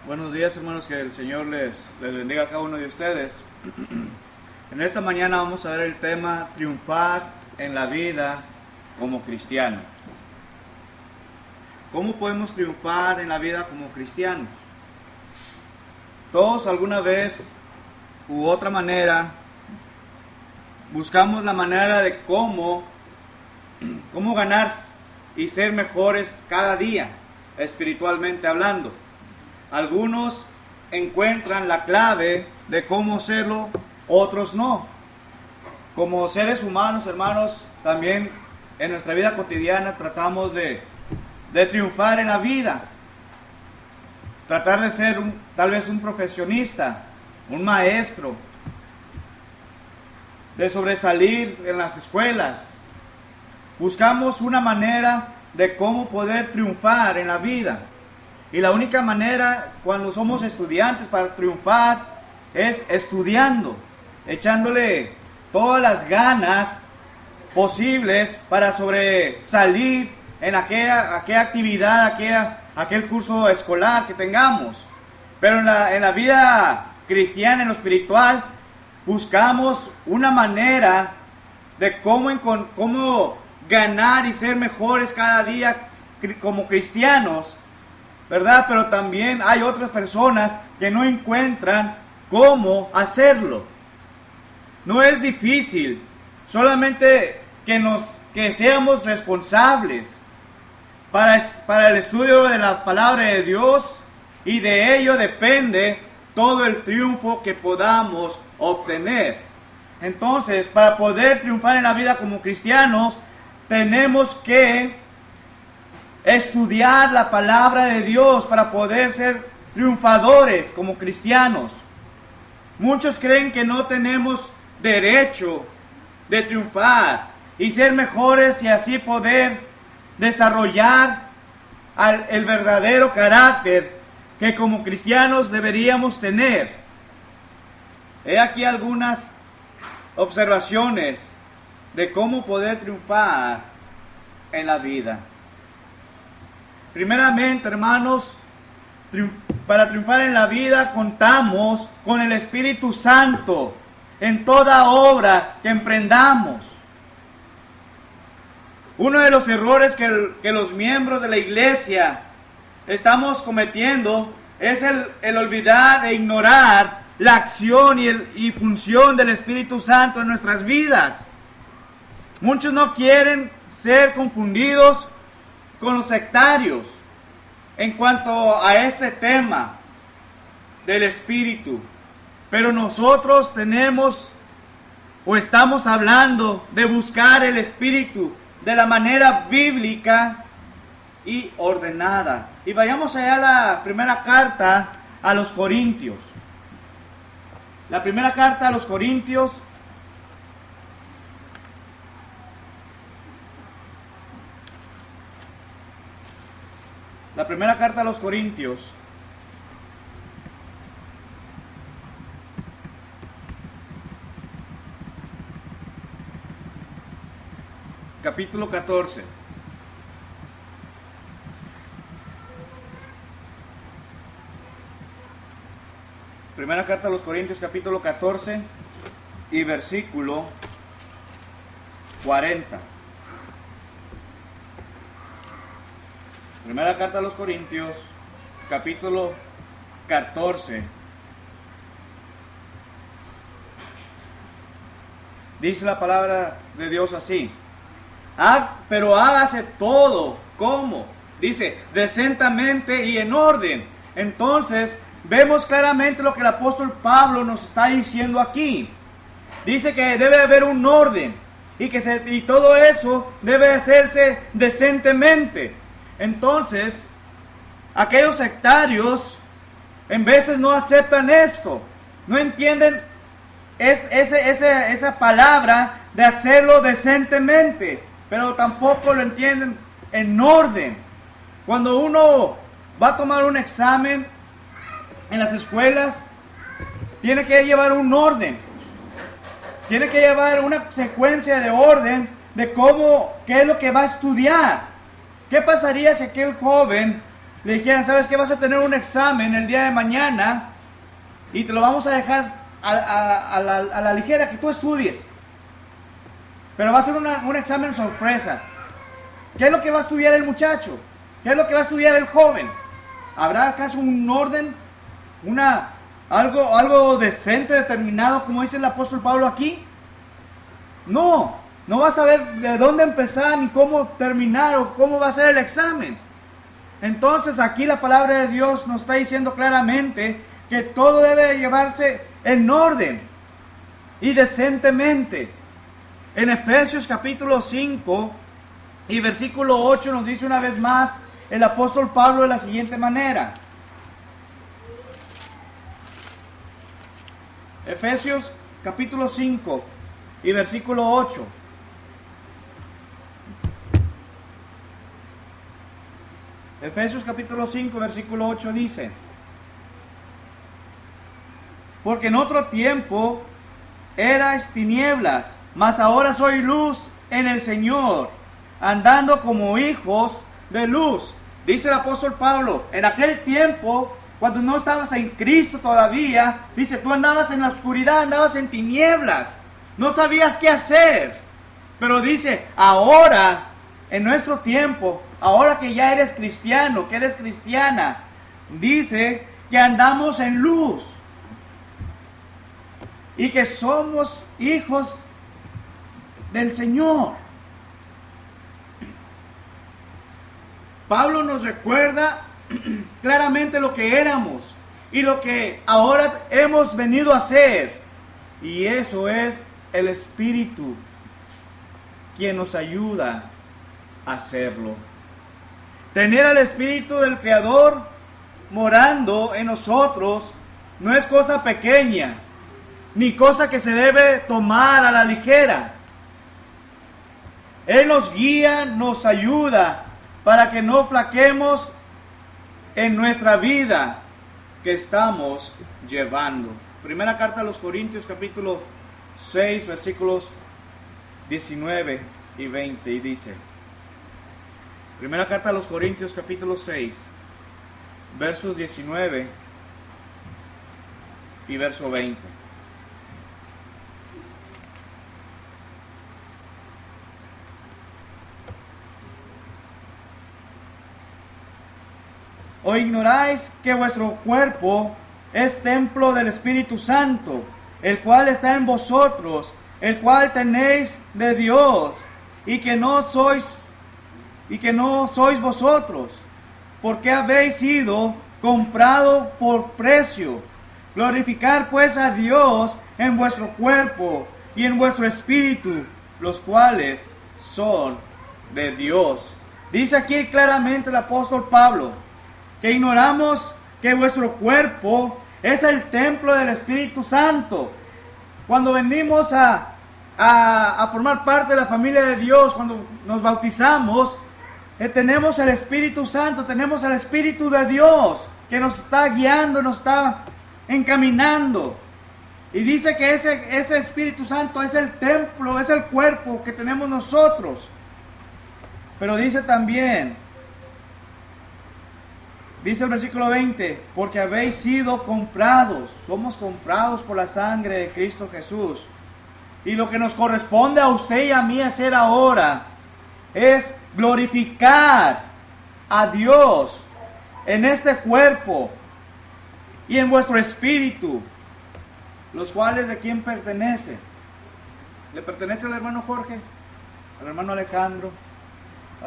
Buenos días, hermanos, que el Señor les bendiga a cada uno de ustedes. En esta mañana vamos a ver el tema triunfar en la vida como cristiano. ¿Cómo podemos triunfar en la vida como cristianos? Todos alguna vez u otra manera buscamos la manera de cómo ganar y ser mejores cada día, espiritualmente hablando. Algunos encuentran la clave de cómo hacerlo, otros no. Como seres humanos, hermanos, también en nuestra vida cotidiana tratamos de triunfar en la vida. Tratar de ser tal vez un profesionista, un maestro, de sobresalir en las escuelas. Buscamos una manera de cómo poder triunfar en la vida. Y la única manera cuando somos estudiantes para triunfar es estudiando, echándole todas las ganas posibles para sobresalir en aquella actividad, aquel curso escolar que tengamos. Pero en la vida cristiana, en lo espiritual, buscamos una manera de cómo ganar y ser mejores cada día como cristianos, ¿verdad? Pero también hay otras personas que no encuentran cómo hacerlo. No es difícil, solamente que seamos responsables para el estudio de la palabra de Dios, y de ello depende todo el triunfo que podamos obtener. Entonces, para poder triunfar en la vida como cristianos, tenemos que estudiar la palabra de Dios para poder ser triunfadores como cristianos. Muchos creen que no tenemos derecho de triunfar y ser mejores y así poder desarrollar el verdadero carácter que como cristianos deberíamos tener. He aquí algunas observaciones de cómo poder triunfar en la vida. Primeramente, hermanos, para triunfar en la vida contamos con el Espíritu Santo en toda obra que emprendamos. Uno de los errores que los miembros de la iglesia estamos cometiendo es el olvidar e ignorar la acción y función del Espíritu Santo en nuestras vidas. Muchos no quieren ser confundidos con los sectarios en cuanto a este tema del Espíritu. Pero nosotros estamos hablando de buscar el Espíritu de la manera bíblica y ordenada. Y vayamos allá a la primera carta a los Corintios. La primera carta a los Corintios, capítulo 14. Primera carta a los Corintios, capítulo 14 y versículo 40. Primera carta a los Corintios, capítulo 14. Dice la palabra de Dios así: pero hágase todo, ¿cómo? Dice, decentemente y en orden. Entonces, vemos claramente lo que el apóstol Pablo nos está diciendo aquí. Dice que debe haber un orden y todo eso debe hacerse decentemente. Entonces, aquellos sectarios en veces no aceptan esto, no entienden esa palabra de hacerlo decentemente, pero tampoco lo entienden en orden. Cuando uno va a tomar un examen en las escuelas, tiene que llevar un orden, tiene que llevar una secuencia de orden de qué es lo que va a estudiar. ¿Qué pasaría si aquel joven le dijeran, ¿sabes qué? Vas a tener un examen el día de mañana y te lo vamos a dejar a la ligera, que tú estudies. Pero va a ser un examen sorpresa. ¿Qué es lo que va a estudiar el muchacho? ¿Qué es lo que va a estudiar el joven? ¿Habrá acaso un orden? ¿Algo decente, determinado, como dice el apóstol Pablo aquí? No vas a saber de dónde empezar, ni cómo terminar, o cómo va a ser el examen. Entonces aquí la palabra de Dios nos está diciendo claramente que todo debe llevarse en orden y decentemente. En Efesios capítulo 5 y versículo 8 nos dice una vez más el apóstol Pablo de la siguiente manera. Efesios capítulo 5 y versículo 8. Efesios capítulo 5 versículo 8 dice: porque en otro tiempo erais tinieblas, mas ahora soy luz en el Señor, andando como hijos de luz. Dice el apóstol Pablo, en aquel tiempo, cuando no estabas en Cristo todavía, dice, tú andabas en la oscuridad, andabas en tinieblas, no sabías qué hacer. Pero dice, ahora, en nuestro tiempo, ahora que ya eres cristiano, que eres cristiana, dice que andamos en luz y que somos hijos del Señor. Pablo nos recuerda claramente lo que éramos y lo que ahora hemos venido a hacer. Y eso es el Espíritu quien nos ayuda a hacerlo. Tener al Espíritu del Creador morando en nosotros no es cosa pequeña, ni cosa que se debe tomar a la ligera. Él nos guía, nos ayuda para que no flaquemos en nuestra vida que estamos llevando. Primera carta a los Corintios capítulo 6 versículos 19 y 20 y dice: primera carta a los Corintios capítulo 6 versos 19 y verso 20. ¿O ignoráis que vuestro cuerpo es templo del Espíritu Santo, el cual está en vosotros, el cual tenéis de Dios, y que no sois vosotros, porque habéis sido comprado por precio? Glorificar pues a Dios en vuestro cuerpo y en vuestro espíritu, los cuales son de Dios. Dice aquí claramente el apóstol Pablo que ignoramos que vuestro cuerpo es el templo del Espíritu Santo. Cuando venimos a formar parte de la familia de Dios, cuando nos bautizamos, tenemos el Espíritu Santo, tenemos el Espíritu de Dios que nos está guiando, nos está encaminando. Y dice que ese Espíritu Santo es el templo, es el cuerpo que tenemos nosotros. Pero dice también, dice el versículo 20, porque habéis sido comprados, somos comprados por la sangre de Cristo Jesús. Y lo que nos corresponde a usted y a mí hacer ahora es glorificar a Dios en este cuerpo y en vuestro espíritu, los cuales ¿de quién pertenecen? ¿Le pertenece al hermano Jorge? ¿Al hermano Alejandro?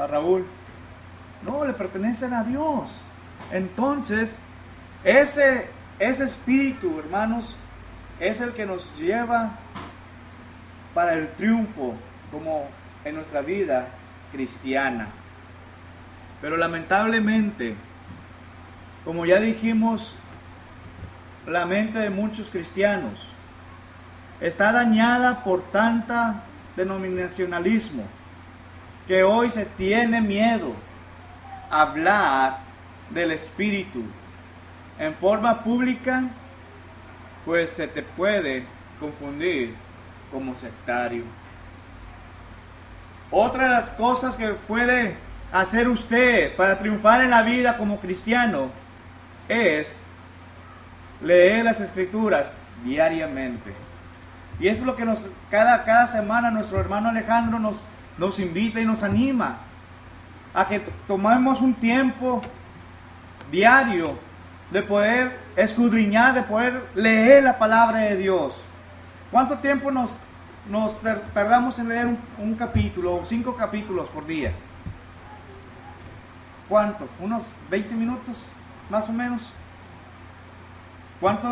¿A Raúl? No, le pertenecen a Dios. Entonces, ese espíritu, hermanos, es el que nos lleva para el triunfo como en nuestra vida cristiana. Pero lamentablemente, como ya dijimos, la mente de muchos cristianos está dañada por tanta denominacionalismo que hoy se tiene miedo a hablar del Espíritu en forma pública, pues se te puede confundir como sectario. Otra de las cosas que puede hacer usted para triunfar en la vida como cristiano es leer las Escrituras diariamente. Y eso es lo que cada semana nuestro hermano Alejandro nos invita y nos anima a que tomemos un tiempo diario de poder escudriñar, de poder leer la palabra de Dios. ¿Cuánto tiempo nos tardamos en leer un capítulo o 5 capítulos por día? ¿Cuánto? ¿Unos 20 minutos más o menos? ¿Cuánto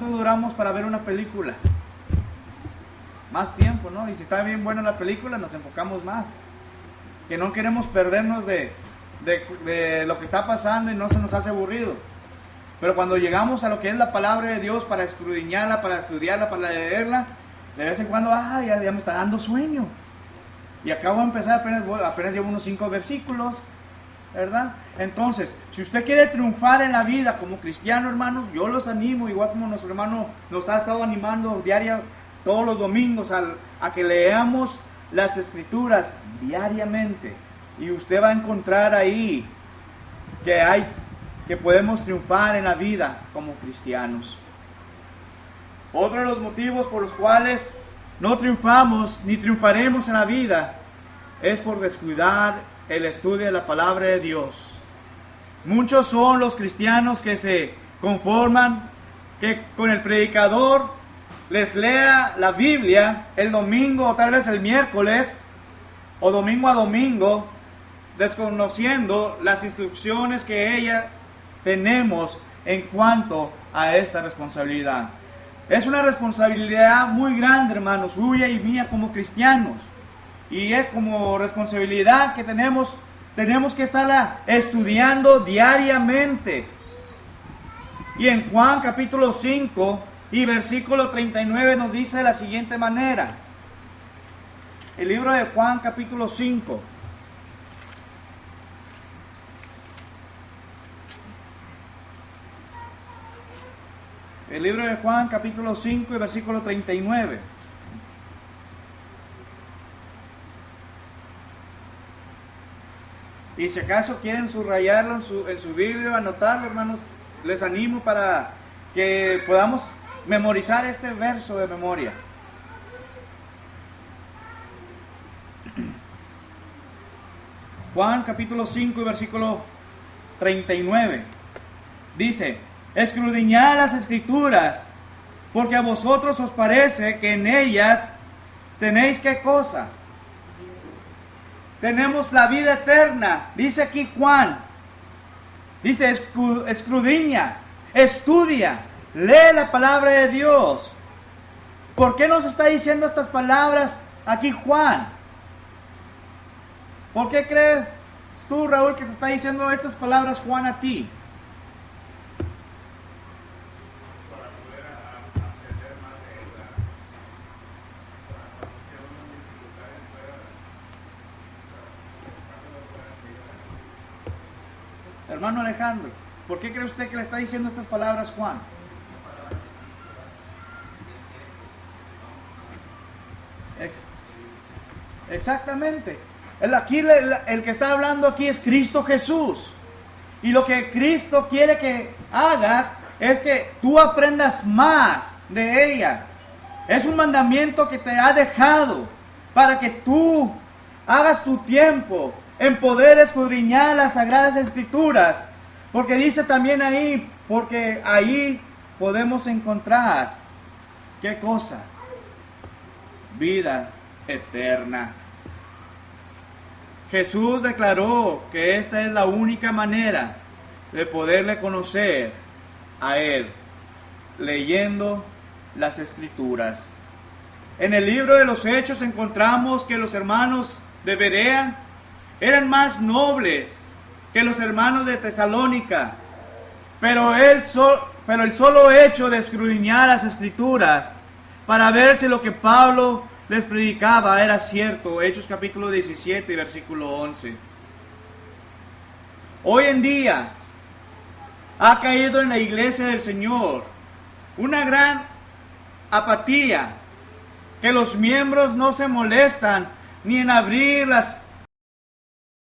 duramos para ver una película? Más tiempo, ¿no? Y si está bien buena la película, nos enfocamos más. Que no queremos perdernos de lo que está pasando y no se nos hace aburrido. Pero cuando llegamos a lo que es la palabra de Dios, para escudriñarla, para estudiarla, para leerla, de vez en cuando, ya me está dando sueño. Y acabo de empezar, apenas llevo unos 5 versículos, ¿verdad? Entonces, si usted quiere triunfar en la vida como cristiano, hermanos, yo los animo, igual como nuestro hermano nos ha estado animando todos los domingos, a que leamos las Escrituras diariamente. Y usted va a encontrar ahí que podemos triunfar en la vida como cristianos. Otro de los motivos por los cuales no triunfamos ni triunfaremos en la vida es por descuidar el estudio de la palabra de Dios. Muchos son los cristianos que se conforman que con el predicador les lea la Biblia el domingo o tal vez el miércoles o domingo a domingo, desconociendo las instrucciones que tenemos en cuanto a esta responsabilidad. Es una responsabilidad muy grande, hermanos, suya y mía como cristianos. Y es como responsabilidad que tenemos que estarla estudiando diariamente. Y en Juan capítulo 5 y versículo 39 nos dice de la siguiente manera. El libro de Juan capítulo 5. El libro de Juan capítulo 5 y versículo 39. Y si acaso quieren subrayarlo en su Biblia, anotarlo, hermanos, les animo para que podamos memorizar este verso de memoria. Juan capítulo 5 y versículo 39. Dice: escudriñad las Escrituras, porque a vosotros os parece que en ellas tenéis ¿qué cosa? Tenemos la vida eterna. Dice aquí Juan. Dice: escudriña, estudia, lee la palabra de Dios. ¿Por qué nos está diciendo estas palabras aquí Juan? ¿Por qué crees tú, Raúl, que te está diciendo estas palabras Juan a ti? Hermano Alejandro, ¿por qué cree usted que le está diciendo estas palabras Juan? Exactamente. El que está hablando aquí es Cristo Jesús. Y lo que Cristo quiere que hagas es que tú aprendas más de ella. Es un mandamiento que te ha dejado para que tú hagas tu tiempo en poder escudriñar las Sagradas Escrituras. Porque dice también ahí, porque ahí podemos encontrar, ¿qué cosa? Vida eterna. Jesús declaró que esta es la única manera de poderle conocer a Él, leyendo las Escrituras. En el libro de los Hechos encontramos que los hermanos de Berea eran más nobles que los hermanos de Tesalónica, pero el solo hecho de escudriñar las Escrituras para ver si lo que Pablo les predicaba era cierto. Hechos capítulo 17 y versículo 11. Hoy en día ha caído en la iglesia del Señor una gran apatía, que los miembros no se molestan ni en abrir las